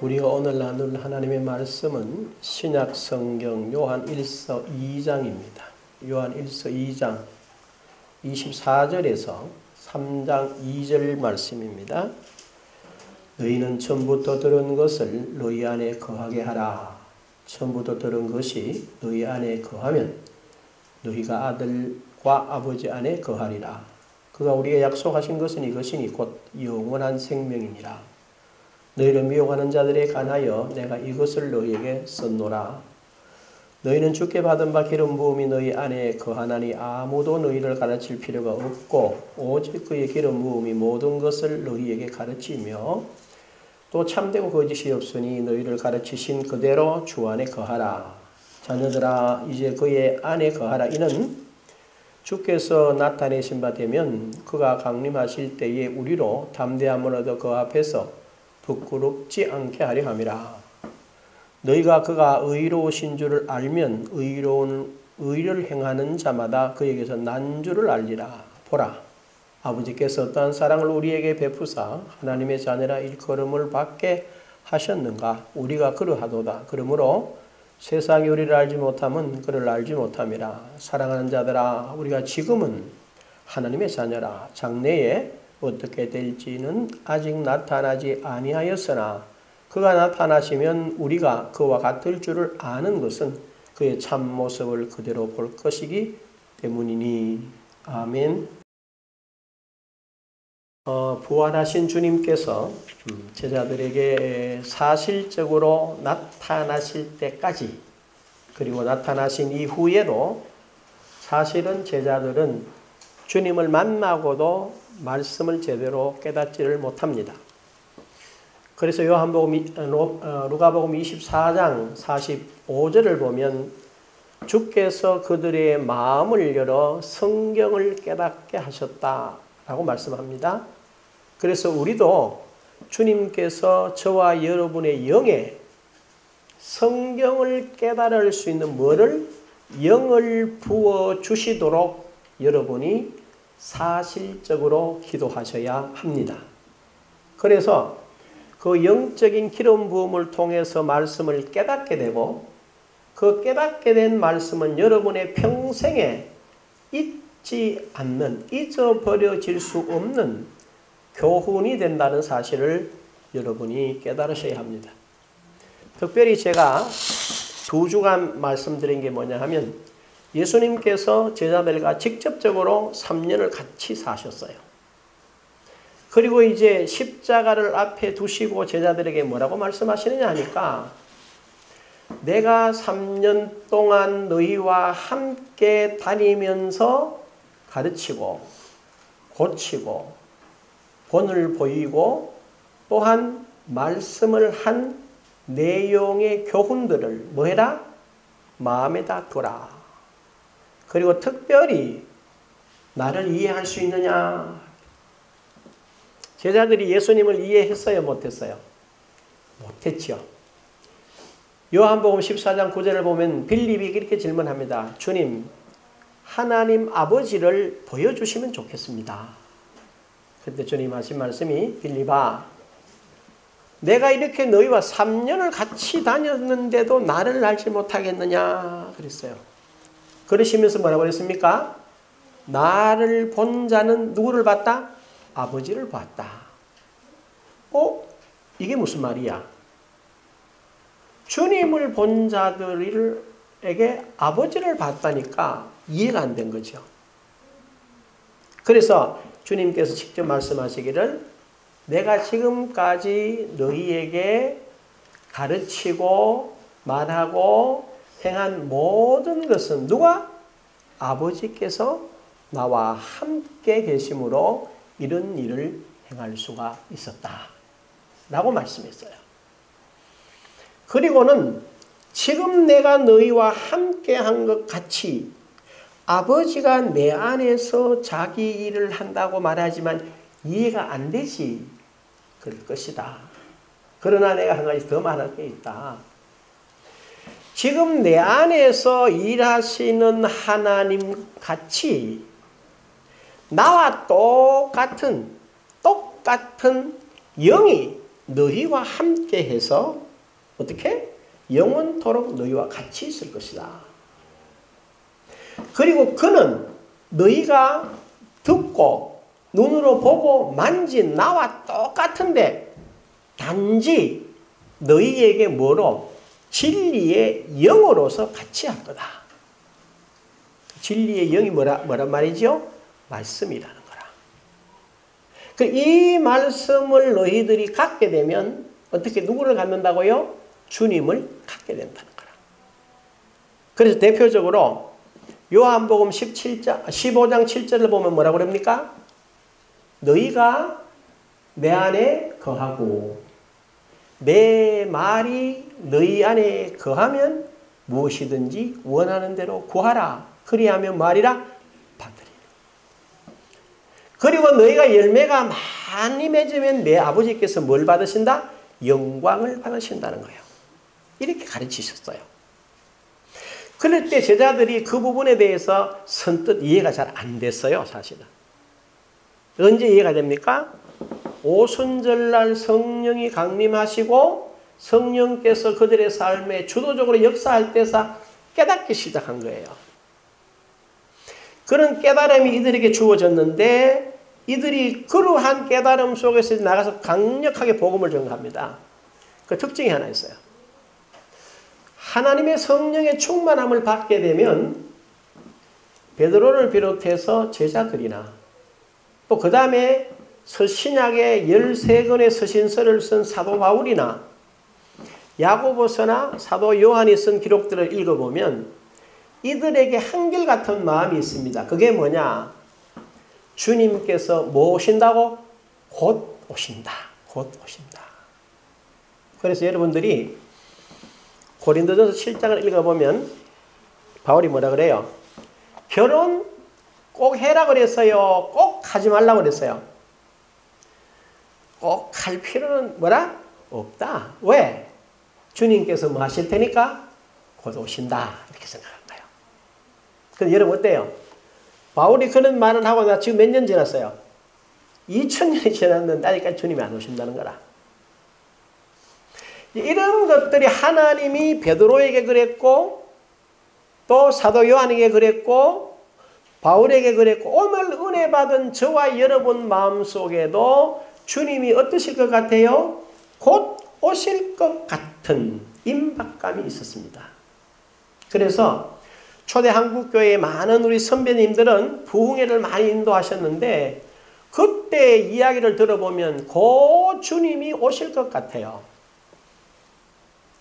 우리가 오늘 나눌 하나님의 말씀은 신약 성경 요한 1서 2장입니다. 요한 1서 2장 24절에서 3장 2절 말씀입니다. 너희는 처음부터 들은 것을 너희 안에 거하게 하라. 처음부터 들은 것이 너희 안에 거하면 너희가 아들과 아버지 안에 거하리라. 그가 우리에게 약속하신 것은 이것이니 곧 영원한 생명이니라. 너희를 미혹하는 자들에 관하여 내가 이것을 너희에게 썼노라. 너희는 주께 받은 바 기름 부음이 너희 안에 거하나니 아무도 너희를 가르칠 필요가 없고 오직 그의 기름 부음이 모든 것을 너희에게 가르치며 또 참되고 거짓이 없으니 너희를 가르치신 그대로 주 안에 거하라. 자녀들아 이제 그의 안에 거하라. 이는 주께서 나타내신 바 되면 그가 강림하실 때에 우리로 담대함을 얻어 그 앞에서 부끄럽지 않게 하려 함이라. 너희가 그가 의로우신 줄을 알면 의를 행하는 자마다 그에게서 난 줄을 알리라. 보라, 아버지께서 어떠한 사랑을 우리에게 베푸사 하나님의 자녀라 일컬음을 받게 하셨는가. 우리가 그러하도다. 그러므로 세상이 우리를 알지 못함은 그를 알지 못함이라. 사랑하는 자들아 우리가 지금은 하나님의 자녀라. 장래에 어떻게 될지는 아직 나타나지 아니하였으나 그가 나타나시면 우리가 그와 같을 줄을 아는 것은 그의 참모습을 그대로 볼 것이기 때문이니. 아멘. 부활하신 주님께서 제자들에게 사실적으로 나타나실 때까지 그리고 나타나신 이후에도 사실은 제자들은 주님을 만나고도 말씀을 제대로 깨닫지를 못합니다. 그래서 누가복음 24장 45절을 보면 주께서 그들의 마음을 열어 성경을 깨닫게 하셨다라고 말씀합니다. 그래서 우리도 주님께서 저와 여러분의 영에 성경을 깨달을 수 있는 뭐를 영을 부어 주시도록 여러분이 사실적으로 기도하셔야 합니다. 그래서 그 영적인 기름 부음을 통해서 말씀을 깨닫게 되고 그 깨닫게 된 말씀은 여러분의 평생에 잊지 않는, 잊어버려질 수 없는 교훈이 된다는 사실을 여러분이 깨달으셔야 합니다. 특별히 제가 2주간 말씀드린 게 뭐냐 하면 예수님께서 제자들과 직접적으로 3년을 같이 사셨어요. 그리고 이제 십자가를 앞에 두시고 제자들에게 뭐라고 말씀하시느냐 하니까 내가 3년 동안 너희와 함께 다니면서 가르치고 고치고 본을 보이고 또한 말씀을 한 내용의 교훈들을 뭐해라? 마음에다 두라. 그리고 특별히 나를 이해할 수 있느냐? 제자들이 예수님을 이해했어요? 못했어요? 못했죠. 요한복음 14장 9절을 보면 빌립이 이렇게 질문합니다. 주님, 하나님 아버지를 보여주시면 좋겠습니다. 그때 주님 하신 말씀이 빌립아, 내가 이렇게 너희와 3년을 같이 다녔는데도 나를 알지 못하겠느냐? 그랬어요. 그러시면서 뭐라고 그랬습니까? 나를 본 자는 누구를 봤다? 아버지를 봤다. 이게 무슨 말이야? 주님을 본 자들에게 아버지를 봤다니까 이해가 안 된 거죠. 그래서 주님께서 직접 말씀하시기를 내가 지금까지 너희에게 가르치고 말하고 행한 모든 것은 누가? 아버지께서 나와 함께 계심으로 이런 일을 행할 수가 있었다 라고 말씀했어요. 그리고는 지금 내가 너희와 함께 한 것 같이 아버지가 내 안에서 자기 일을 한다고 말하지만 이해가 안 되지. 그럴 것이다. 그러나 내가 한 가지 더 말할 게 있다. 지금 내 안에서 일하시는 하나님 같이 나와 똑같은 영이 너희와 함께 해서 어떻게? 영원토록 너희와 같이 있을 것이다. 그리고 그는 너희가 듣고 눈으로 보고 만진 나와 똑같은데 단지 너희에게 뭐로? 진리의 영으로서 같이 할 거다. 진리의 영이 뭐란 말이죠? 말씀이라는 거라. 이 말씀을 너희들이 갖게 되면 어떻게 누구를 갖는다고요? 주님을 갖게 된다는 거라. 그래서 대표적으로 요한복음 15장 7절을 보면 뭐라고 그럽니까? 너희가 내 안에 거하고 내 말이 너희 안에 거하면 무엇이든지 원하는 대로 구하라. 그리하면 말이라 받으리라. 그리고 너희가 열매가 많이 맺으면 내 아버지께서 뭘 받으신다? 영광을 받으신다는 거예요. 이렇게 가르치셨어요. 그럴 때 제자들이 그 부분에 대해서 선뜻 이해가 잘 안 됐어요. 사실은. 언제 이해가 됩니까? 오순절날 성령이 강림하시고 성령께서 그들의 삶에 주도적으로 역사할 때서 깨닫기 시작한 거예요. 그런 깨달음이 이들에게 주어졌는데 이들이 그러한 깨달음 속에서 나가서 강력하게 복음을 전합니다. 그 특징이 하나 있어요. 하나님의 성령의 충만함을 받게 되면 베드로를 비롯해서 제자들이나 또 그 다음에 신약의 13권의 서신서를 쓴 사도 바울이나 야고보서나 사도 요한이 쓴 기록들을 읽어보면 이들에게 한결같은 마음이 있습니다. 그게 뭐냐? 주님께서 뭐 오신다고? 곧 오신다. 곧 오신다. 그래서 여러분들이 고린도전서 7장을 읽어보면 바울이 뭐라 그래요? 결혼 꼭 해라 그랬어요? 꼭 하지 말라고 그랬어요? 꼭 할 필요는 뭐라? 없다. 왜? 주님께서 뭐 하실 테니까 곧 오신다. 이렇게 생각한 거예요. 근데 여러분 어때요? 바울이 그런 말을 하고 나 지금 몇 년 지났어요? 2000년이 지났는데 아직까지 주님이 안 오신다는 거라. 이런 것들이 하나님이 베드로에게 그랬고 또 사도 요한에게 그랬고 바울에게 그랬고 오늘 은혜 받은 저와 여러분 마음속에도 주님이 어떠실 것 같아요? 곧 오실 것 같은 임박감이 있었습니다. 그래서 초대 한국교회의 많은 우리 선배님들은 부흥회를 많이 인도하셨는데 그때 이야기를 들어보면 곧 주님이 오실 것 같아요.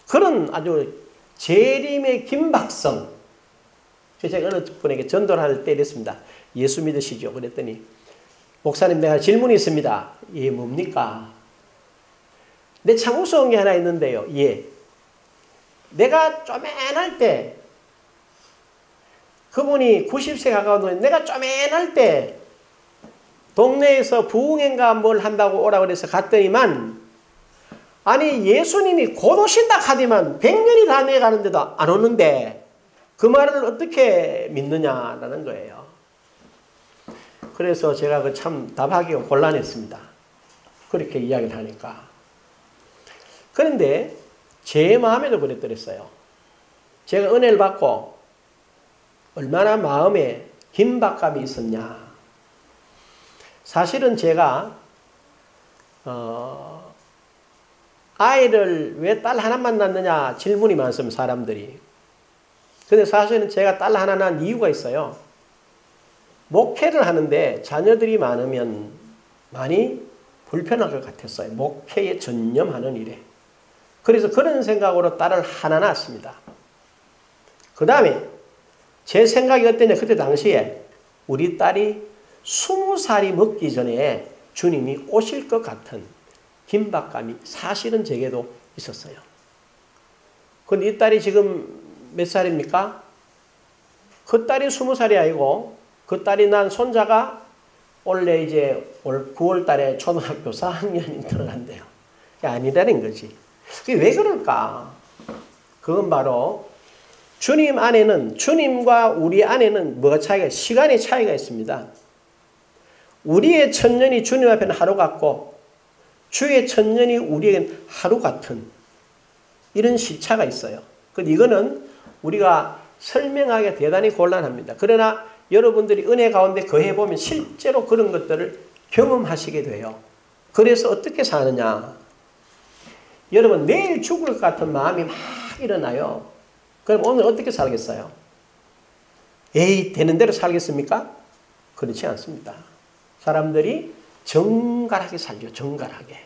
그런 아주 재림의 긴박성. 제가 어느 분에게 전도를 할 때 이랬습니다. 예수 믿으시죠? 그랬더니 목사님 내가 질문이 있습니다. 예, 뭡니까? 내 참 무서운 게 하나 있는데요. 예. 내가 쪼맨할 때 그분이 90세 가까운 분이 내가 쪼맨할 때 동네에서 부흥회인가 뭘 한다고 오라고 그래서 갔더니만 아니 예수님이 곧 오신다 하더만 100년이 다 내가는데도 안 오는데 그 말을 어떻게 믿느냐라는 거예요. 그래서 제가 그 참 답하기가 곤란했습니다. 그렇게 이야기를 하니까. 그런데 제 마음에도 그랬더랬어요. 제가 은혜를 받고 얼마나 마음에 긴박감이 있었냐. 사실은 제가 아이를 왜 딸 하나만 낳느냐 질문이 많습니다. 사람들이. 근데 사실은 제가 딸 하나 낳은 이유가 있어요. 목회를 하는데 자녀들이 많으면 많이 불편할 것 같았어요. 목회에 전념하는 일에. 그래서 그런 생각으로 딸을 하나 낳았습니다. 그 다음에 제 생각이 어땠냐. 그때 당시에 우리 딸이 20살이 먹기 전에 주님이 오실 것 같은 긴박감이 사실은 제게도 있었어요. 그런데 이 딸이 지금 몇 살입니까? 그 딸이 20살이 아니고 그 딸이 난 손자가 원래 이제 올 9월 달에 초등학교 4학년이 들어간대요. 아니라는 거지. 그게 왜 그럴까? 그건 바로 주님 안에는, 주님과 우리 안에는 뭐가 차이가, 시간의 차이가 있습니다. 우리의 천년이 주님 앞에는 하루 같고 주의 천년이 우리에겐 하루 같은 이런 시차가 있어요. 근데 이거는 우리가 설명하기가 대단히 곤란합니다. 그러나 여러분들이 은혜 가운데 거해보면 실제로 그런 것들을 경험하시게 돼요. 그래서 어떻게 사느냐. 여러분 내일 죽을 것 같은 마음이 막 일어나요. 그럼 오늘 어떻게 살겠어요? 에이 되는 대로 살겠습니까? 그렇지 않습니다. 사람들이 정갈하게 살죠. 정갈하게.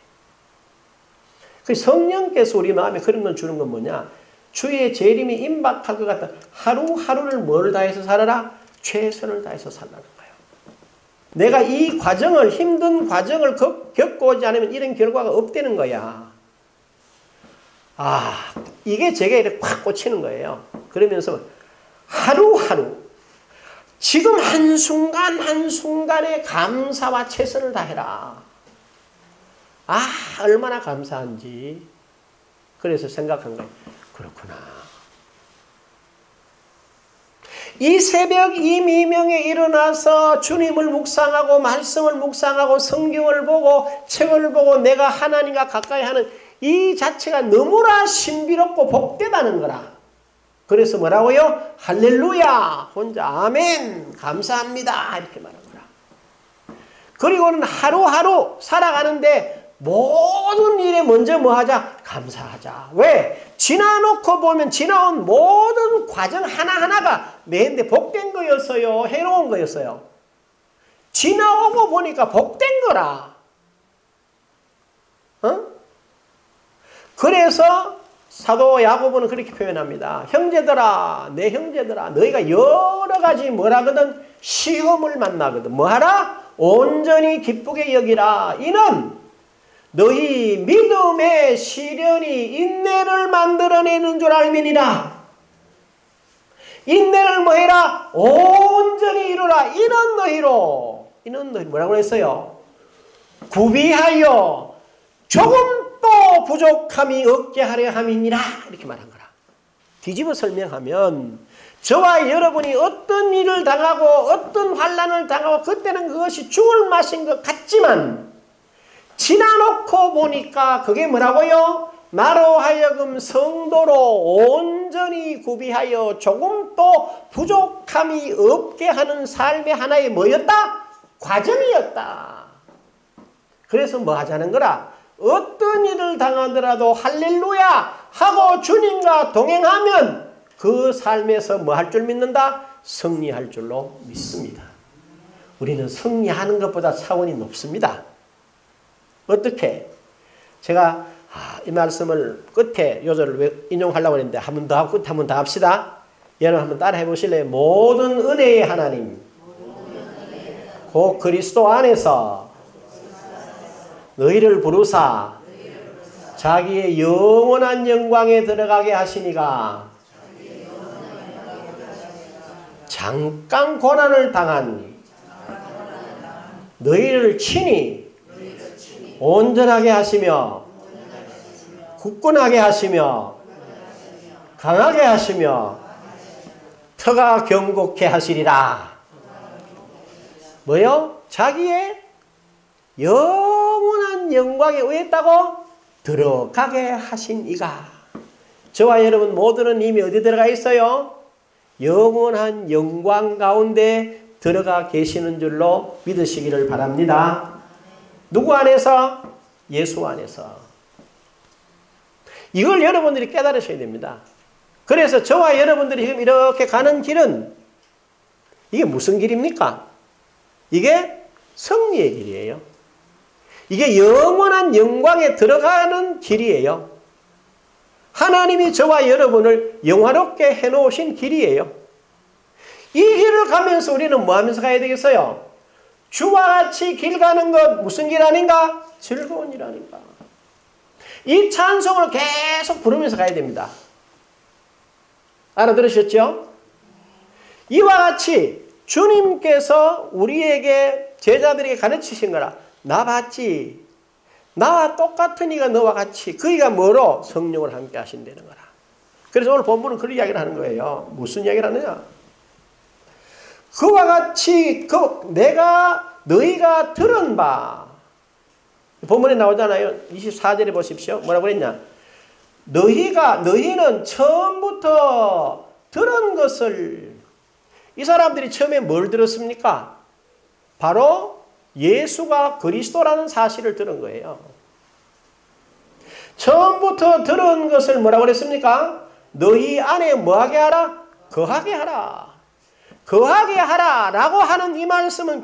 성령께서 우리 마음에 그런 걸 주는 건 뭐냐? 주의 재림이 임박할 것 같다. 하루하루를 뭘 다해서 살아라? 최선을 다해서 살라는 거예요. 내가 이 과정을 힘든 과정을 겪고 오지 않으면 이런 결과가 없다는 거야. 아, 이게 제게 이렇게 팍 꽂히는 거예요. 그러면서 하루하루 지금 한순간 한순간에 감사와 최선을 다해라. 아, 얼마나 감사한지. 그래서 생각한 거예요. 그렇구나. 이 새벽 이 미명에 일어나서 주님을 묵상하고 말씀을 묵상하고 성경을 보고 책을 보고 내가 하나님과 가까이 하는 이 자체가 너무나 신비롭고 복되다는 거라. 그래서 뭐라고요? 할렐루야! 혼자 아멘! 감사합니다! 이렇게 말하는 거라. 그리고는 하루하루 살아가는데 모든 일에 먼저 뭐 하자? 감사하자. 왜? 지나놓고 보면 지나온 모든 과정 하나하나가 내한테 복된 거였어요? 해로운 거였어요? 지나오고 보니까 복된 거라. 그래서 사도 야고보는 그렇게 표현합니다. 형제들아, 내 형제들아, 너희가 여러 가지 뭐라거든? 시험을 만나거든. 뭐하라? 온전히 기쁘게 여기라. 이는 너희 믿음의 시련이 인내를 만들어내는 줄 알미니라. 인내를 뭐해라? 온전히 이루라. 이는 너희로 뭐라고 했어요? 구비하여 조금 또 부족함이 없게 하려 함이니라. 이렇게 말한 거라. 뒤집어 설명하면 저와 여러분이 어떤 일을 당하고 어떤 환난을 당하고 그때는 그것이 죽을 맛인 것 같지만 지나놓고 보니까 그게 뭐라고요? 나로 하여금 성도로 온전히 구비하여 조금도 부족함이 없게 하는 삶의 하나의 뭐였다? 과정이었다. 그래서 뭐 하자는 거라? 어떤 일을 당하더라도 할렐루야 하고 주님과 동행하면 그 삶에서 뭐 할 줄 믿는다? 승리할 줄로 믿습니다. 우리는 승리하는 것보다 차원이 높습니다. 어떻게? 제가 이 말씀을 끝에 요절을 왜 인용하려고 했는데 한 번 더 하고 끝 한 번 더 합시다. 여러분 한번 따라해 보실래요? 모든 은혜의 하나님 곧 그리스도 안에서 너희를 부르사 자기의 영원한 영광에 들어가게 하시니가 잠깐 고난을 당한 너희를 친히 온전하게 하시며 굳건하게 하시며 강하게 하시며 터가 경고케 하시리라. 뭐요? 자기의 영원한 영광에 의했다고 들어가게 하신 이가. 저와 여러분 모두는 이미 어디 들어가 있어요? 영원한 영광 가운데 들어가 계시는 줄로 믿으시기를 바랍니다. 누구 안에서? 예수 안에서. 이걸 여러분들이 깨달으셔야 됩니다. 그래서 저와 여러분들이 지금 이렇게 가는 길은 이게 무슨 길입니까? 이게 승리의 길이에요. 이게 영원한 영광에 들어가는 길이에요. 하나님이 저와 여러분을 영화롭게 해놓으신 길이에요. 이 길을 가면서 우리는 뭐 하면서 가야 되겠어요? 주와 같이 길 가는 것 무슨 길 아닌가? 즐거운 일 아닌가? 이 찬송을 계속 부르면서 가야 됩니다. 알아들으셨죠? 이와 같이 주님께서 우리에게 제자들에게 가르치신 거라. 나 봤지? 나와 똑같은 이가 너와 같이 그이가 뭐로? 성령을 함께 하신다는 거라. 그래서 오늘 본문은 그런 이야기를 하는 거예요. 무슨 이야기를 하느냐? 그와 같이 너희가 들은 바 본문에 나오잖아요. 24절에 보십시오. 뭐라고 그랬냐? 너희는 처음부터 들은 것을, 이 사람들이 처음에 뭘 들었습니까? 바로 예수가 그리스도라는 사실을 들은 거예요. 처음부터 들은 것을 뭐라고 그랬습니까? 너희 안에 뭐하게 하라? 거하게 하라. 거하게 하라 라고 하는 이 말씀은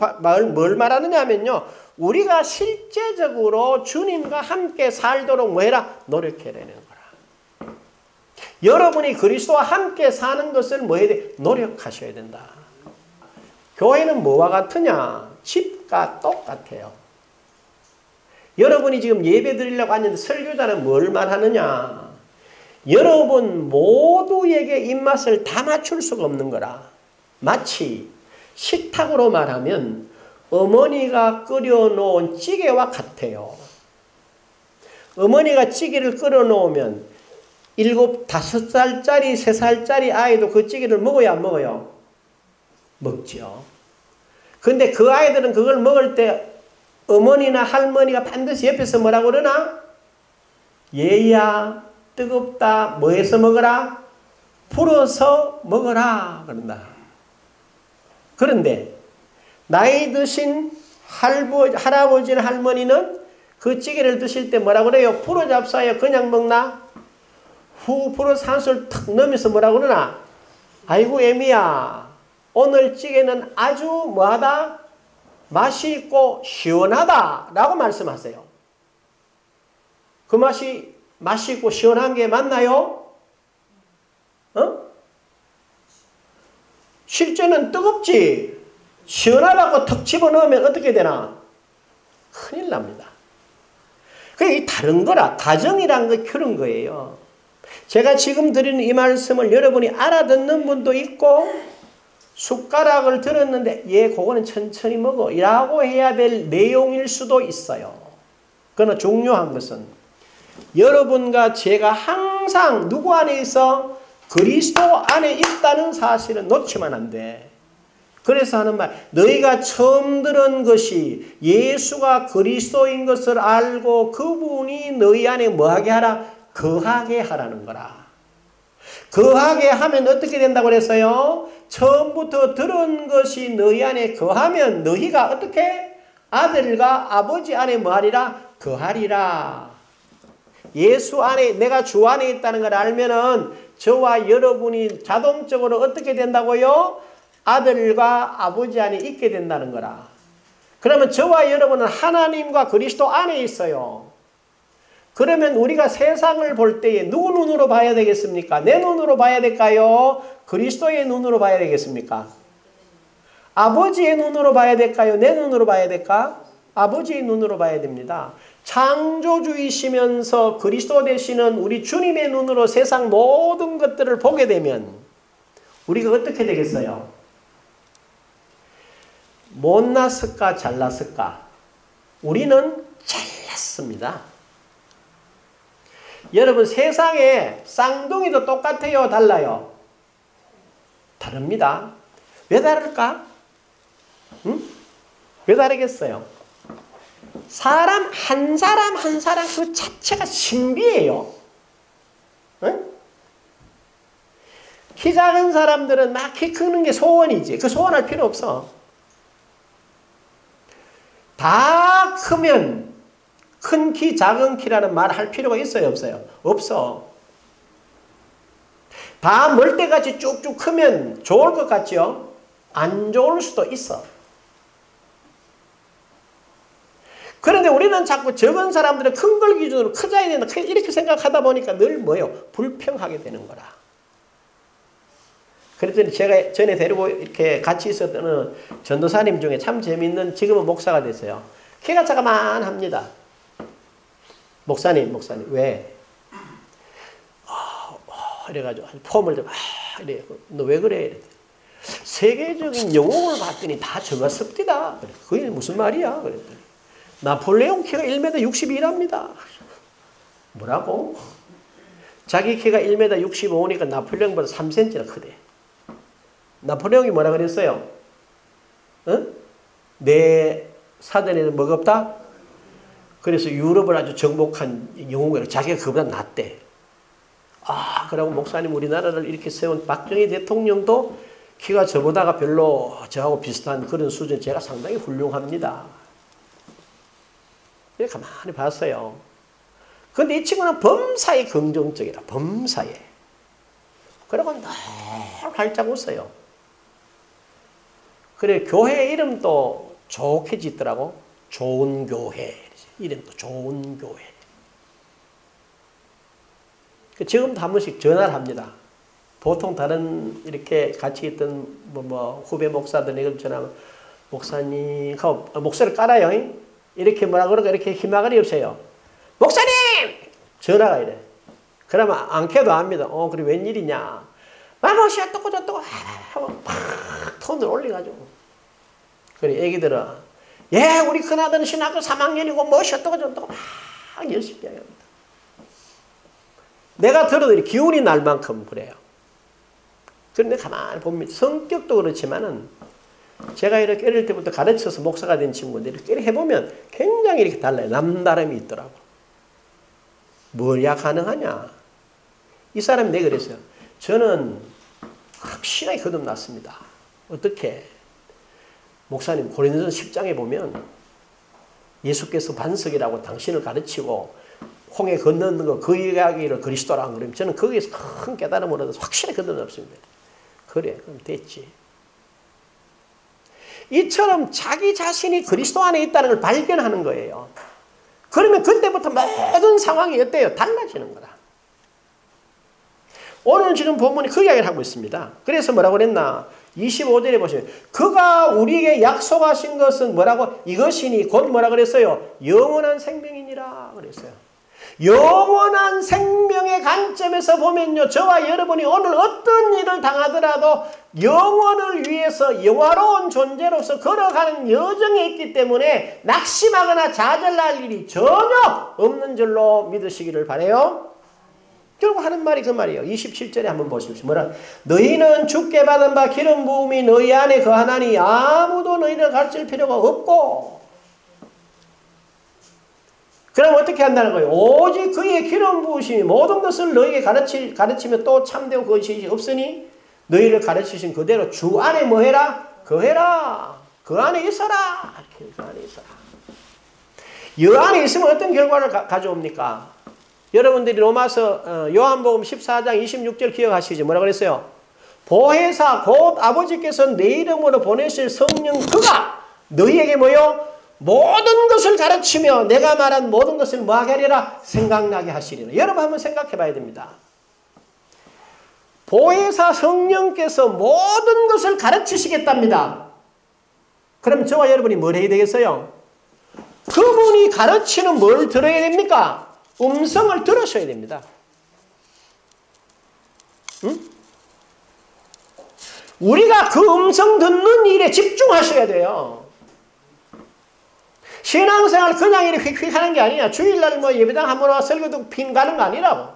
뭘 말하느냐 하면요, 우리가 실제적으로 주님과 함께 살도록 뭐해라? 노력해야 되는 거라. 여러분이 그리스도와 함께 사는 것을 뭐 해야 돼? 노력하셔야 된다. 교회는 뭐와 같으냐? 집과 똑같아요. 여러분이 지금 예배 드리려고 하는데 설교자는 뭘 말하느냐? 여러분 모두에게 입맛을 다 맞출 수가 없는 거라. 마치 식탁으로 말하면 어머니가 끓여놓은 찌개와 같아요. 어머니가 찌개를 끓여놓으면 5살짜리, 3살짜리 아이도 그 찌개를 먹어야 안 먹어요? 먹죠. 근데 그 아이들은 그걸 먹을 때 어머니나 할머니가 반드시 옆에서 뭐라고 그러나? 얘야 뜨겁다. 뭐 해서 먹어라? 불어서 먹어라. 그런다. 그런데 나이 드신 할아버지나 할머니는 그 찌개를 드실 때 뭐라고 그래요? 불어 잡사요? 그냥 먹나? 후 불어서 한술 탁 넣으면서 뭐라고 그러나? 아이고 애미야, 오늘 찌개는 아주 뭐하다? 맛이 있고 시원하다 라고 말씀하세요. 그 맛이 있고 시원한 게 맞나요? 실제는 뜨겁지. 시원하다고 턱 집어넣으면 어떻게 되나? 큰일 납니다. 그게 다른 거라. 가정이란 거 그런 거예요. 제가 지금 드리는 이 말씀을 여러분이 알아듣는 분도 있고, 숟가락을 들었는데 그거는 천천히 먹어 라고 해야 될 내용일 수도 있어요. 그러나 중요한 것은 여러분과 제가 항상 누구 안에 있어? 그리스도 안에 있다는 사실은 놓치면 안 돼. 그래서 하는 말, 너희가 처음 들은 것이 예수가 그리스도인 것을 알고 그분이 너희 안에 뭐하게 하라? 거하게 하라는 거라. 거하게 하면 어떻게 된다고 그랬어요? 처음부터 들은 것이 너희 안에 거하면 너희가 어떻게? 아들과 아버지 안에 뭐하리라? 거하리라. 예수 안에, 내가 주 안에 있다는 걸 알면은 저와 여러분이 자동적으로 어떻게 된다고요? 아들과 아버지 안에 있게 된다는 거라. 그러면 저와 여러분은 하나님과 그리스도 안에 있어요. 그러면 우리가 세상을 볼 때에 누구 눈으로 봐야 되겠습니까? 내 눈으로 봐야 될까요? 그리스도의 눈으로 봐야 되겠습니까? 아버지의 눈으로 봐야 될까요? 내 눈으로 봐야 될까? 아버지의 눈으로 봐야 됩니다. 창조주이시면서 그리스도 되시는 우리 주님의 눈으로 세상 모든 것들을 보게 되면 우리가 어떻게 되겠어요? 못났을까 잘났을까? 우리는 잘났습니다. 여러분 세상에 쌍둥이도 똑같아요? 달라요? 다릅니다. 왜 다를까? 응? 왜 다르겠어요? 사람 한 사람 그 자체가 신비해요. 응? 키 작은 사람들은 막 키 크는 게 소원이지. 그 소원할 필요 없어. 다 크면 큰 키, 작은 키라는 말 할 필요가 있어요? 없어요? 없어. 다 멀대같이 쭉쭉 크면 좋을 것 같죠? 안 좋을 수도 있어. 그런데 우리는 자꾸 적은 사람들은 큰 걸 기준으로 크자야 된다. 이렇게 생각하다 보니까 늘 뭐예요? 불평하게 되는 거라. 그랬더니 제가 전에 데리고 이렇게 같이 있었던 전도사님 중에 참 재밌는, 지금은 목사가 됐어요. 키가 자그만합니다. 목사님, 왜? 이래가지고 폼을 좀, 이래. 너 왜 그래? 이래. 세계적인 영웅을 봤더니 다 적었습니다. 그게 무슨 말이야? 그랬더니 나폴레옹 키가 1m 62랍니다. 뭐라고? 자기 키가 1m 65니까 나폴레옹보다 3cm나 크대. 나폴레옹이 뭐라 그랬어요? 내 사전에는 뭐가 없다? 그래서 유럽을 아주 정복한 영웅이라 자기가 그보다 낫대. 그러고 목사님 우리나라를 이렇게 세운 박정희 대통령도 키가 저보다가 별로 저하고 비슷한 그런 수준, 제가 상당히 훌륭합니다. 그래서 가만히 봤어요. 근데 이 친구는 범사에 긍정적이라, 범사에. 그러고 늘 활짝 웃어요. 그래, 교회 이름도 좋게 짓더라고. 좋은 교회. 이름도 좋은 교회. 지금도 한 번씩 전화를 합니다. 보통 다른 이렇게 같이 있던 후배 목사들에게 전화하면 목사님 하고 목소리를 깔아요. 이렇게 뭐라 그러고 이렇게 희망이 없어요. 목사님! 전화가 이래. 그러면 안 켜도 압니다. 그래 웬일이냐. 마모시 어떡고 저떡고 하고 팍 톤을 올려가지고. 그래 애기들은 우리 큰아들은 신학교 3학년이고 뭐시 어떡고 저떡고 막 열심히 합니다. 내가 들어도 기운이 날 만큼 그래요. 그런데 가만히 봅니다. 성격도 그렇지만은 제가 이렇게 어릴 때부터 가르쳐서 목사가 된 친구들 이렇게 해보면 굉장히 이렇게 달라요. 남다름이 있더라고. 뭐야 가능하냐? 이 사람이 내가 그랬어요. 저는 확실하게 거듭났습니다. 어떻게? 목사님 고린도전 10장에 보면 예수께서 반석이라고 당신을 가르치고 홍해 건너는 거 그 이야기를 그리스도라 안 그러면 저는 거기에서 큰 깨달음을 얻어서 확실히 거듭났습니다. 그래 그럼 됐지. 이처럼 자기 자신이 그리스도 안에 있다는 걸 발견하는 거예요. 그러면 그때부터 모든 상황이 어때요? 달라지는 거다. 오늘 지금 본문이 그 이야기를 하고 있습니다. 그래서 뭐라고 그랬나? 25절에 보시면 그가 우리에게 약속하신 것은 뭐라고? 이것이니 곧 뭐라 그랬어요? 영원한 생명이니라 그랬어요. 영원한 생명의 관점에서 보면요. 저와 여러분이 오늘 어떤 일을 당하더라도 영원을 위해서 영화로운 존재로서 걸어가는 여정에 있기 때문에 낙심하거나 좌절할 일이 전혀 없는 줄로 믿으시기를 바라요. 결국 하는 말이 그 말이에요. 27절에 한번 보십시오. 뭐라? 너희는 주께 받은 바 기름 부음이 너희 안에 거하나니 아무도 너희를 가르칠 필요가 없고. 그럼 어떻게 한다는 거예요? 오직 그의 기름 부으심이 모든 것을 너희에게 가르치며 또 참되고 그것이 없으니 너희를 가르치신 그대로 주 안에 뭐 해라? 거해라. 그 안에 있어라. 그 안에 있어라. 이 안에 있으면 어떤 결과를 가져옵니까? 여러분들이 로마서 요한복음 14장 26절 기억하시죠? 뭐라고 그랬어요? 보혜사 곧 아버지께서 내 이름으로 보내실 성령 그가 너희에게 뭐요? 모든 것을 가르치며 내가 말한 모든 것을 뭐하게 하리라? 생각나게 하시리라. 여러분 한번 생각해 봐야 됩니다. 보혜사 성령께서 모든 것을 가르치시겠답니다. 그럼 저와 여러분이 뭘 해야 되겠어요? 그분이 가르치는 뭘 들어야 됩니까? 음성을 들으셔야 됩니다. 응? 우리가 그 음성 듣는 일에 집중하셔야 돼요. 신앙생활 그냥 이렇게 휙휙 하는 게 아니야. 주일날 뭐 예배당 한번 와서 설교 듣고 핑 가는 거 아니라고.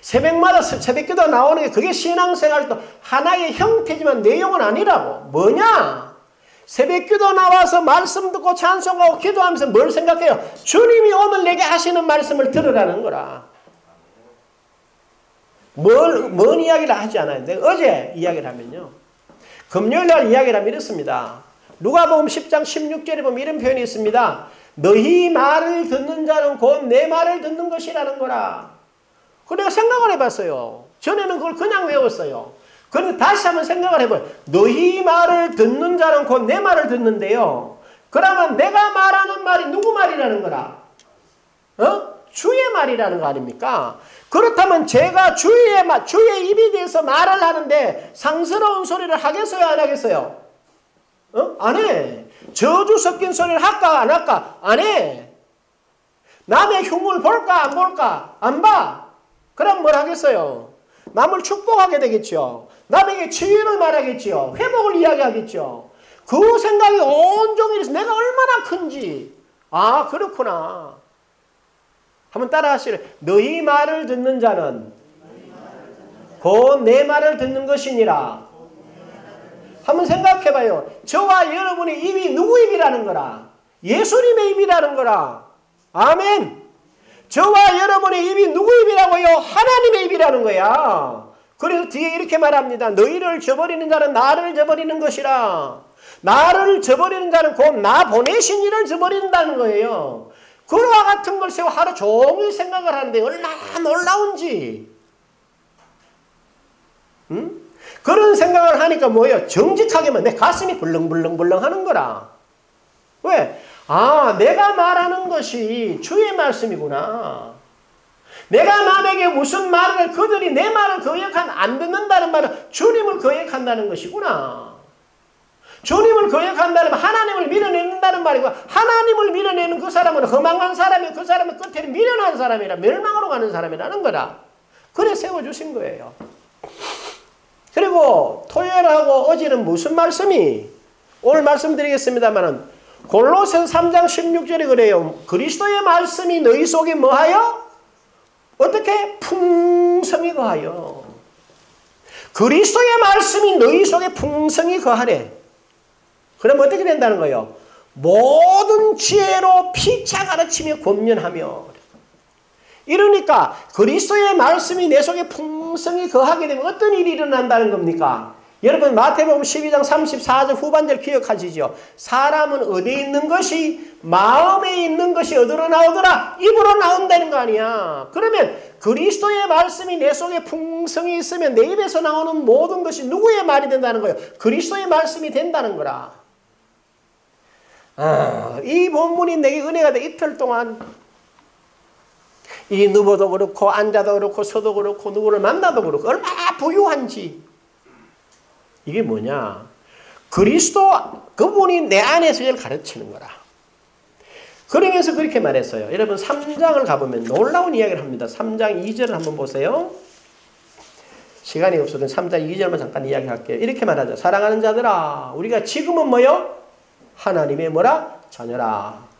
새벽마다 새벽기도 나오는 게 그게 신앙생활도 하나의 형태지만 내용은 아니라고. 뭐냐? 새벽기도 나와서 말씀 듣고 찬송하고 기도하면서 뭘 생각해요? 주님이 오늘 내게 하시는 말씀을 들으라는 거라. 뭔 이야기를 하지 않아요. 내가 어제 이야기를 하면요. 금요일날 이야기를 하면 이렇습니다. 누가복음 10장 16절에 보면 이런 표현이 있습니다. 너희 말을 듣는 자는 곧 내 말을 듣는 것이라는 거라. 그래서 내가 생각을 해봤어요. 전에는 그걸 그냥 외웠어요. 그런데 다시 한번 생각을 해봐요. 너희 말을 듣는 자는 곧 내 말을 듣는데요. 그러면 내가 말하는 말이 누구 말이라는 거라? 주의 말이라는 거 아닙니까? 그렇다면 제가 주의 입에 대해서 말을 하는데 상스러운 소리를 하겠어요? 안 하겠어요? 안 해. 저주 섞인 소리를 할까? 안 할까? 안 해. 남의 흉을 볼까? 안 볼까? 안 봐. 그럼 뭘 하겠어요? 남을 축복하게 되겠죠. 남에게 치유를 말하겠죠. 회복을 이야기하겠죠. 그 생각이 온종일 내가 얼마나 큰지. 아 그렇구나. 한번 따라 하시래. 너희 말을 듣는 자는 곧 내 말을 듣는 것이니라. 한번 생각해봐요. 저와 여러분의 입이 누구 입이라는 거라? 예수님의 입이라는 거라. 아멘. 저와 여러분의 입이 누구 입이라고요? 하나님의 입이라는 거야. 그래서 뒤에 이렇게 말합니다. 너희를 저버리는 자는 나를 저버리는 것이라. 나를 저버리는 자는 곧 나 보내신 이를 저버린다는 거예요. 그와 같은 걸 세워 하루 종일 생각을 하는데 얼마나 놀라운지. 응? 그런 생각을 하니까 뭐예요? 정직하게만 내 가슴이 벌렁벌렁벌렁 하는 거라. 왜? 아, 내가 말하는 것이 주의 말씀이구나. 내가 남에게 무슨 말을 그들이 내 말을 안 듣는다는 말은 주님을 거역한다는 것이구나. 주님을 거역한다는 말은 하나님을 밀어낸다는 말이고, 하나님을 밀어내는 그 사람은 허망한 사람이고, 그 사람은 끝에는 미련한 사람이라 멸망으로 가는 사람이라는 거다. 그래 세워주신 거예요. 그리고 토요일하고 어제는 무슨 말씀이? 오늘 말씀드리겠습니다만은 골로새서 3장 16절에 그래요. 그리스도의 말씀이 너희 속에 뭐하여? 어떻게? 풍성히 거하여. 그리스도의 말씀이 너희 속에 풍성히 거하래. 그럼 어떻게 된다는 거예요? 모든 지혜로 피차 가르치며 권면하며. 이러니까 그리스도의 말씀이 내 속에 풍성히 거하게 되면 어떤 일이 일어난다는 겁니까? 여러분 마태복음 12장 34절 후반절 기억하시죠? 사람은 어디에 있는 것이 마음에 있는 것이 어디로 나오더라? 입으로 나온다는 거 아니야. 그러면 그리스도의 말씀이 내 속에 풍성히 있으면 내 입에서 나오는 모든 것이 누구의 말이 된다는 거예요? 그리스도의 말씀이 된다는 거라. 이 본문이 내게 은혜가 돼. 이틀 동안 이 누워도 그렇고 앉아도 그렇고 서도 그렇고 누구를 만나도 그렇고 얼마나 부유한지. 이게 뭐냐? 그리스도 그분이 내 안에서 이걸 가르치는 거라. 그러면서 그렇게 말했어요. 여러분 3장을 가보면 놀라운 이야기를 합니다. 3장 2절을 한번 보세요. 시간이 없어서 3장 2절만 잠깐 이야기할게요. 이렇게 말하죠. 사랑하는 자들아, 우리가 지금은 뭐요? 하나님의 뭐라? 자녀라.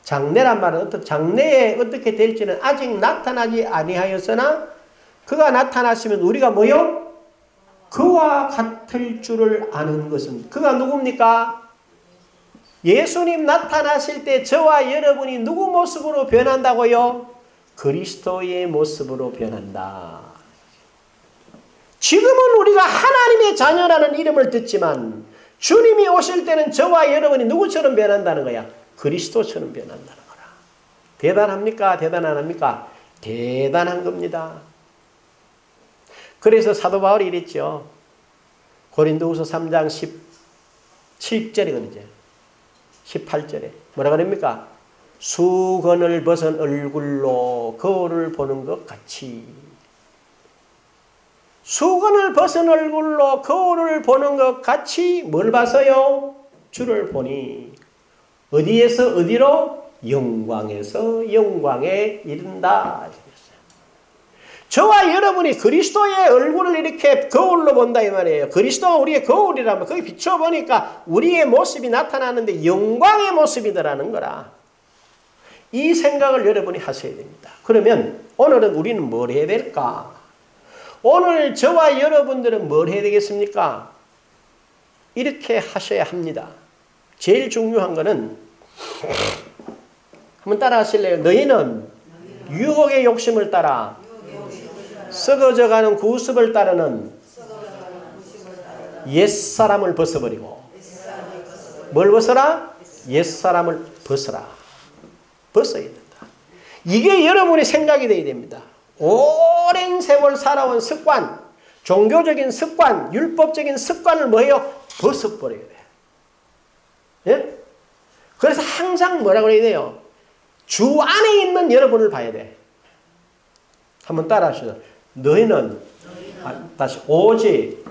장래란 말은 장래에 어떻게 될지는 아직 나타나지 아니하였으나 그가 나타나시면 우리가 뭐요? 그와 같을 줄을 아는 것은 그가 누굽니까? 예수님 나타나실 때 저와 여러분이 누구 모습으로 변한다고요? 그리스도의 모습으로 변한다. 지금은 우리가 하나님의 자녀라는 이름을 듣지만 주님이 오실 때는 저와 여러분이 누구처럼 변한다는 거야? 그리스도처럼 변한다는 거라. 대단합니까? 대단 안 합니까? 대단한 겁니다. 그래서 사도 바울이 이랬죠. 고린도후서 3장 17절에 그러죠. 18절에 뭐라 그럽니까? 수건을 벗은 얼굴로 거울을 보는 것 같이. 수건을 벗은 얼굴로 거울을 보는 것 같이 뭘 봐서요? 주를 보니 어디에서 어디로? 영광에서 영광에 이른다. 저와 여러분이 그리스도의 얼굴을 이렇게 거울로 본다 이 말이에요. 그리스도가 우리의 거울이라면 거기 비춰보니까 우리의 모습이 나타나는데 영광의 모습이더라는 거라. 이 생각을 여러분이 하셔야 됩니다. 그러면 오늘은 우리는 뭘 해야 될까? 오늘 저와 여러분들은 뭘 해야 되겠습니까? 이렇게 하셔야 합니다. 제일 중요한 거는 한번 따라 하실래요? 너희는 유혹의 욕심을 따라 썩어져가는 구습을 따르는 옛사람을 벗어버리고 뭘 벗어라? 옛사람을 벗어라. 벗어야 된다. 이게 여러분의 생각이 되어야 됩니다. 오랜 세월 살아온 습관, 종교적인 습관, 율법적인 습관을 뭐예요? 벗어버려야 돼. 예? 그래서 항상 뭐라고 그래야 돼요? 주 안에 있는 여러분을 봐야 돼. 한번 따라 하시죠. 너희는 다시 오직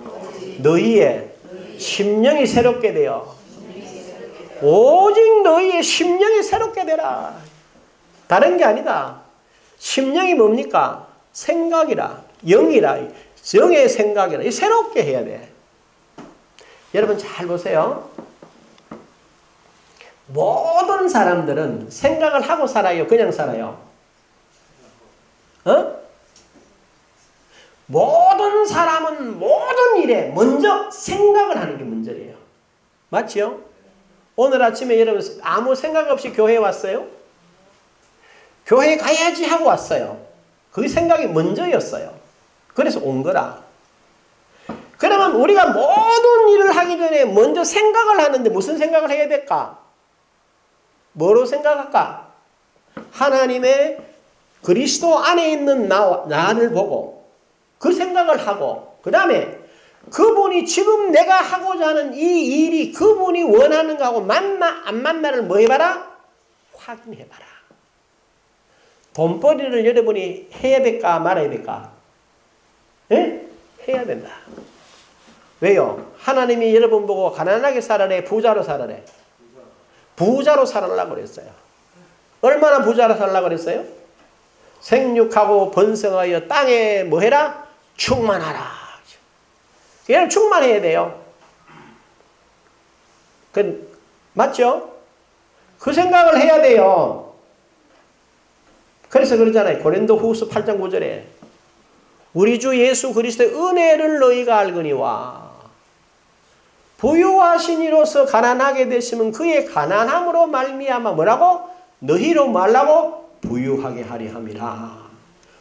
너희의 심령이 새롭게 되어 오직 너희의 심령이 새롭게 되라. 다른 게 아니다. 심령이 뭡니까? 생각이라. 영이라. 영의 생각이라. 이 새롭게 해야 돼. 여러분 잘 보세요. 모든 사람들은 생각을 하고 살아요? 그냥 살아요? 모든 사람은 모든 일에 먼저 생각을 하는 게 문제예요. 맞죠? 오늘 아침에 여러분 아무 생각 없이 교회에 왔어요? 교회에 가야지 하고 왔어요. 그 생각이 먼저였어요. 그래서 온 거라. 그러면 우리가 모든 일을 하기 전에 먼저 생각을 하는데 무슨 생각을 해야 될까? 뭐로 생각할까? 하나님의 그리스도 안에 있는 나를 보고 그 생각을 하고 그 다음에 그분이 지금 내가 하고자 하는 이 일이 그분이 원하는 거하고 맞나 안 맞나를 뭐 해봐라? 확인해봐라. 돈벌이를 여러분이 해야 될까 말아야 될까? 예? 해야 된다. 왜요? 하나님이 여러분 보고 가난하게 살아래? 부자로 살아래? 부자로 살아라고 그랬어요. 얼마나 부자로 살라고 그랬어요? 생육하고 번성하여 땅에 뭐 해라? 충만하라. 얘를 충만해야 돼요. 맞죠? 그 생각을 해야 돼요. 그래서 그러잖아요. 고린도후서 8장 9절에 우리 주 예수 그리스도의 은혜를 너희가 알거니와 부유하신 이로서 가난하게 되시면 그의 가난함으로 말미암아 뭐라고? 너희로 말라고 부유하게 하리 함이라.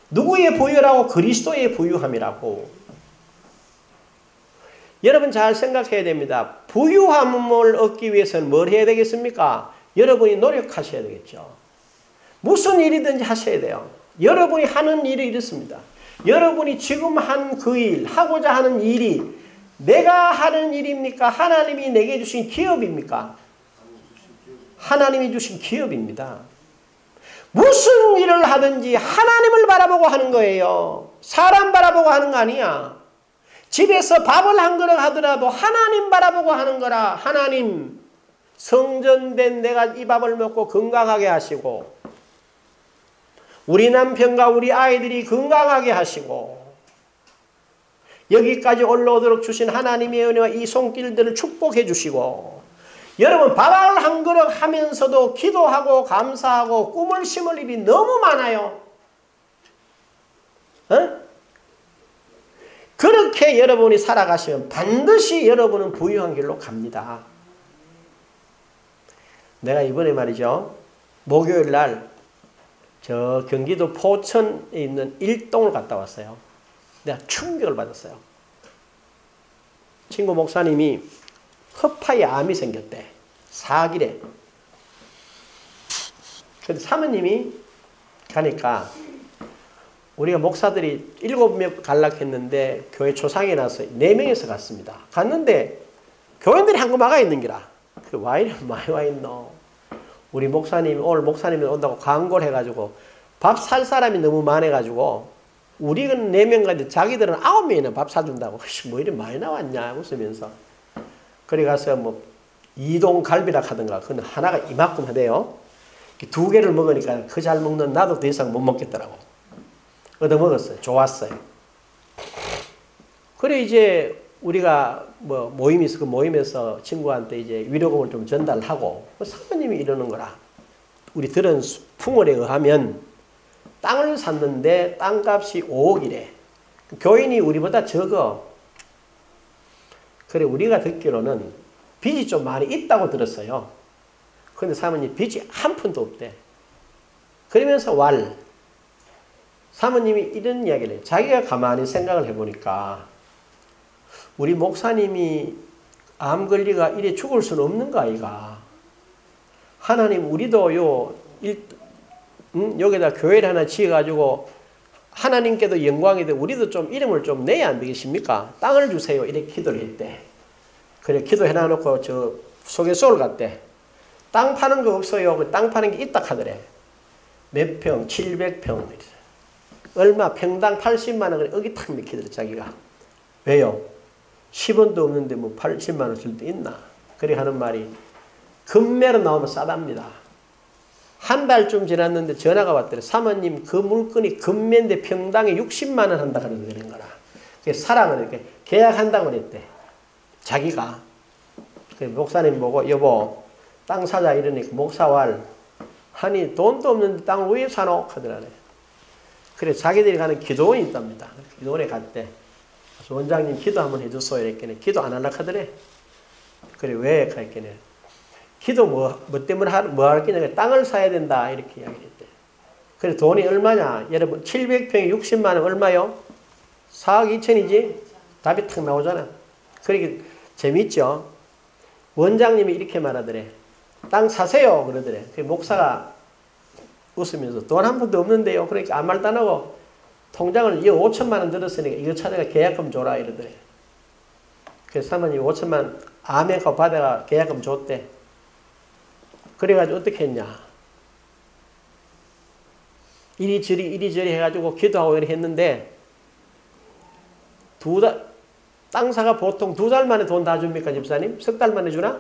누구의 부유라고? 그리스도의 부유함이라고. 여러분 잘 생각해야 됩니다. 부유함을 얻기 위해서는 뭘 해야 되겠습니까? 여러분이 노력하셔야 되겠죠. 무슨 일이든지 하셔야 돼요. 여러분이 하는 일이 이렇습니다. 여러분이 지금 한 그 일, 하고자 하는 일이 내가 하는 일입니까? 하나님이 내게 주신 기업입니까? 하나님이 주신 기업입니다. 무슨 일을 하든지 하나님을 바라보고 하는 거예요. 사람 바라보고 하는 거 아니야. 집에서 밥을 한 그릇 하더라도 하나님 바라보고 하는 거라. 하나님, 성전된 내가 이 밥을 먹고 건강하게 하시고 우리 남편과 우리 아이들이 건강하게 하시고 여기까지 올라오도록 주신 하나님의 은혜와 이 손길들을 축복해 주시고 여러분 밥을 한 그릇 하면서도 기도하고 감사하고 꿈을 심을 일이 너무 많아요. 그렇게 여러분이 살아가시면 반드시 여러분은 부유한 길로 갑니다. 내가 이번에 말이죠. 목요일 날 저 경기도 포천에 있는 일동을 갔다 왔어요. 내가 충격을 받았어요. 친구 목사님이 허파에 암이 생겼대. 4길에. 근데 사모님이 가니까 우리가 목사들이 7명 갈락했는데 교회 초상에 나서 4명에서 갔습니다. 갔는데 교인들이 한거 막아 있는 기라. 와 이래 많이 와 있노. 우리 목사님 오늘 목사님이 온다고 광고를 해가지고 밥 살 사람이 너무 많아가지고 우리는 4명 가는데 자기들은 9명이나 밥 사준다고. 뭐 이래 많이 나왔냐 웃으면서. 그래 가서 뭐 이동 갈비라 하던가 그건 하나가 이만큼 하대요. 2개를 먹으니까 그 잘 먹는 나도 더 이상 못 먹겠더라고. 얻어먹었어요. 좋았어요. 그래 이제 우리가 뭐 모임이 있어 그 모임에서 친구한테 이제 위로금을 좀 전달하고 사모님이 이러는 거라. 우리 들은 풍월에 의하면 땅을 샀는데 땅값이 5억이래. 교인이 우리보다 적어. 그래 우리가 듣기로는 빚이 좀 많이 있다고 들었어요. 그런데 사모님 빚이 한 푼도 없대. 그러면서 사모님이 이런 이야기를 해요. 자기가 가만히 생각을 해보니까 우리 목사님이 암 걸리가 이래 죽을 수는 없는 거 아이가. 하나님 우리도 여기다 교회를 하나 지어가지고 하나님께도 영광이 되고 우리도 좀 이름을 좀 내야 안 되겠습니까? 땅을 주세요. 이렇게 기도를 했대. 그래 기도해놔놓고 저 소개소를 갔대. 땅 파는 거 없어요. 땅 파는 게 있다 하더래. 몇 평? 700평. 얼마? 평당 80만 원. 여기 탁 맥히더래 자기가. 왜요? 10원도 없는데 뭐 80만 원 줄 때 있나? 그래 하는 말이 금매로 나오면 싸답니다. 한 달쯤 지났는데 전화가 왔더래. 사모님 그 물건이 금매인데 평당에 60만 원 한다 그러는 거라. 사랑을 이렇게 계약한다고 그랬대. 자기가. 목사님 보고 여보 땅 사자 이러니까 목사왈 하니 돈도 없는데 땅을 왜 사노? 하더라네. 그래 자기들이 가는 기도원이 있답니다. 기도원에 갔대. 원장님 기도 한번 해줬어요. 이랬더니 기도 안 하려고 하더래. 그래 왜? 그랬더니 기도 뭐 때문에 뭐 할 거냐. 땅을 사야 된다. 이렇게 이야기했대. 그래서 돈이 얼마냐. 여러분 700평에 60만 원 얼마요? 4억 2천이지? 답이 탁 나오잖아. 그러니까 재밌죠? 원장님이 이렇게 말하더래. 땅 사세요. 그러더래. 그 목사가 웃으면서 돈 한 푼도 없는데요. 그러니까 아무 말도 안 하고 통장을 2억 5천만 원 들었으니까 이거 찾아가 계약금 줘라 이러더래. 그래서 사모님이 5천만 원 아멘하고 받아가 계약금 줬대. 그래가지고 어떻게 했냐. 이리저리 해가지고 기도하고 이렇게 했는데 땅사가 보통 2달 만에 돈 다 줍니까 집사님? 석 달 만에 주나?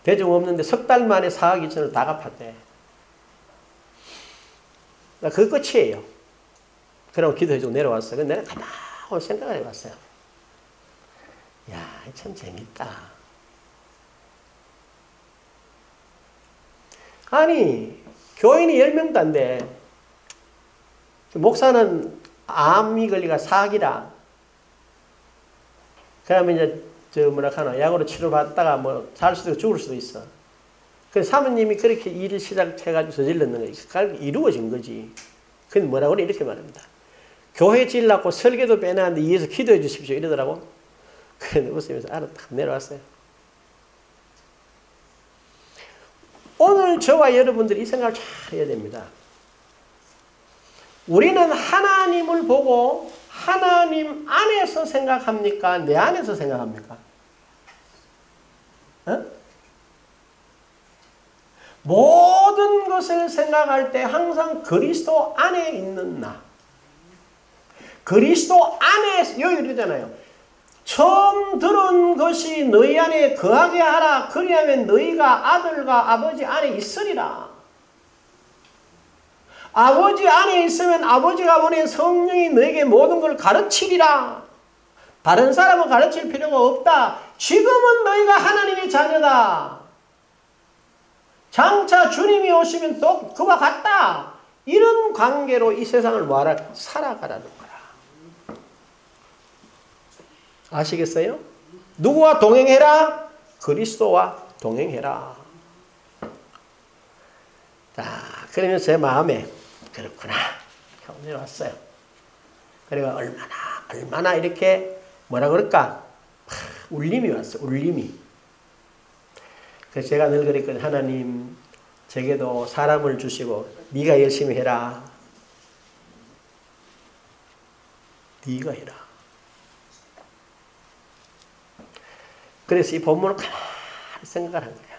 대중 없는데 석 달 만에 4억 2천을 다 갚았대. 그 끝이에요. 그러고 기도해주고 내려왔어요. 내가 가만히 생각을 해봤어요. 야, 참 재밌다. 아니, 교인이 10명도 안 돼. 목사는 암이 걸리가 사기라. 그러면 이제 약으로 치료받다가 뭐 살 수도 있고 죽을 수도 있어. 그래서 사모님이 그렇게 일을 시작해가지고 저질렀는 거예요. 이루어진 거지. 근데 뭐라고 그래? 이렇게 말합니다. 교회 지으려고 설계도 빼놨는데 이에서 기도해 주십시오. 이러더라고. 그래서 웃으면서 딱 내려왔어요. 오늘 저와 여러분들이 이 생각을 잘 해야 됩니다. 우리는 하나님을 보고 하나님 안에서 생각합니까? 내 안에서 생각합니까? 어? 모든 것을 생각할 때 항상 그리스도 안에 있는 나. 그리스도 안에, 여기 이러잖아요. 처음 들은 것이 너희 안에 거하게 하라. 그리하면 너희가 아들과 아버지 안에 있으리라. 아버지 안에 있으면 아버지가 보낸 성령이 너에게 모든 걸 가르치리라. 다른 사람은 가르칠 필요가 없다. 지금은 너희가 하나님의 자녀다. 장차 주님이 오시면 또 그와 같다. 이런 관계로 이 세상을 뭐하라? 살아가라는 거야. 아시겠어요? 누구와 동행해라? 그리스도와 동행해라. 자, 그러면 제 마음에 그렇구나. 내려왔어요. 그래가 얼마나 이렇게 뭐라 그럴까? 울림이 왔어. 울림이. 그래서 제가 늘 그랬거든요. 하나님, 제게도 사람을 주시고 네가 열심히 해라. 네가 해라. 그래서 이 본문을 가만히 생각을 한 거야.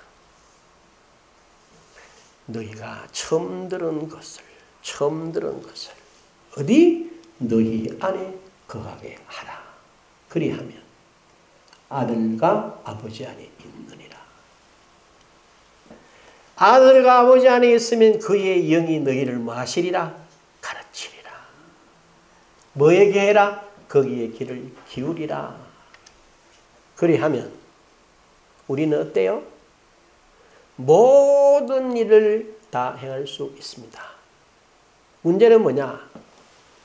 너희가 처음 들은 것을 어디? 너희 안에 거하게 하라. 그리하면 아들과 아버지 안에 있느니라. 아들과 아버지 안에 있으면 그의 영이 너희를 뭐 하시리라? 가르치리라. 뭐에게 해라? 거기에 귀를 기울이라. 그리하면 우리는 어때요? 모든 일을 다 행할 수 있습니다. 문제는 뭐냐?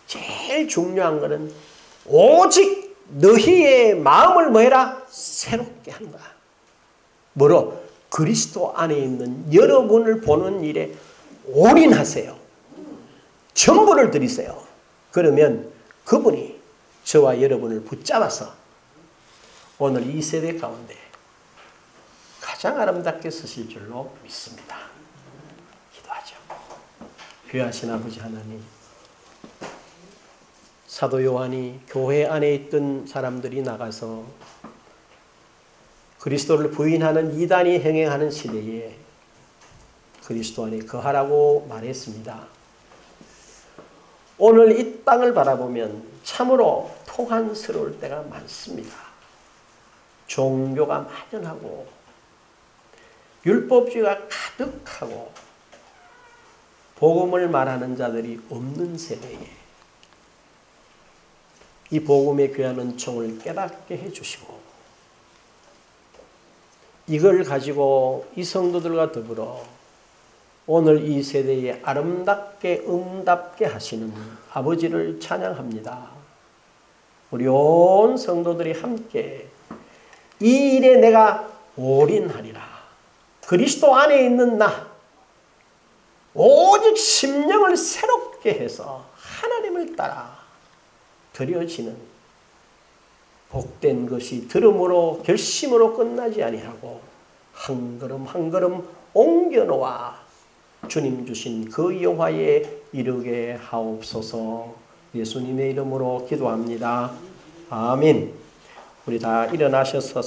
제일 중요한 것은 오직 너희의 마음을 뭐해라? 새롭게 하는 거야. 뭐로? 그리스도 안에 있는 여러분을 보는 일에 올인하세요. 전부를 드리세요. 그러면 그분이 저와 여러분을 붙잡아서 오늘 이 세대 가운데 가장 아름답게 쓰실 줄로 믿습니다. 기도하죠. 귀하신 아버지 하나님, 사도 요한이 교회 안에 있던 사람들이 나가서 그리스도를 부인하는 이단이 행행하는 시대에 그리스도 안에 거하라고 말했습니다. 오늘 이 땅을 바라보면 참으로 통한스러울 때가 많습니다. 종교가 만연하고 율법주의가 가득하고 복음을 말하는 자들이 없는 세대에 이 복음의 귀한 은총을 깨닫게 해주시고 이걸 가지고 이 성도들과 더불어 오늘 이 세대에 아름답게 응답게 하시는 아버지를 찬양합니다. 우리 온 성도들이 함께 이 일에 내가 올인하리라. 그리스도 안에 있는 나 오직 심령을 새롭게 해서 하나님을 따라 드려지는 복된 것이 들음으로 결심으로 끝나지 아니하고 한 걸음 한 걸음 옮겨놓아 주님 주신 그 영화에 이르게 하옵소서. 예수님의 이름으로 기도합니다. 아멘. 우리 다 일어나셔서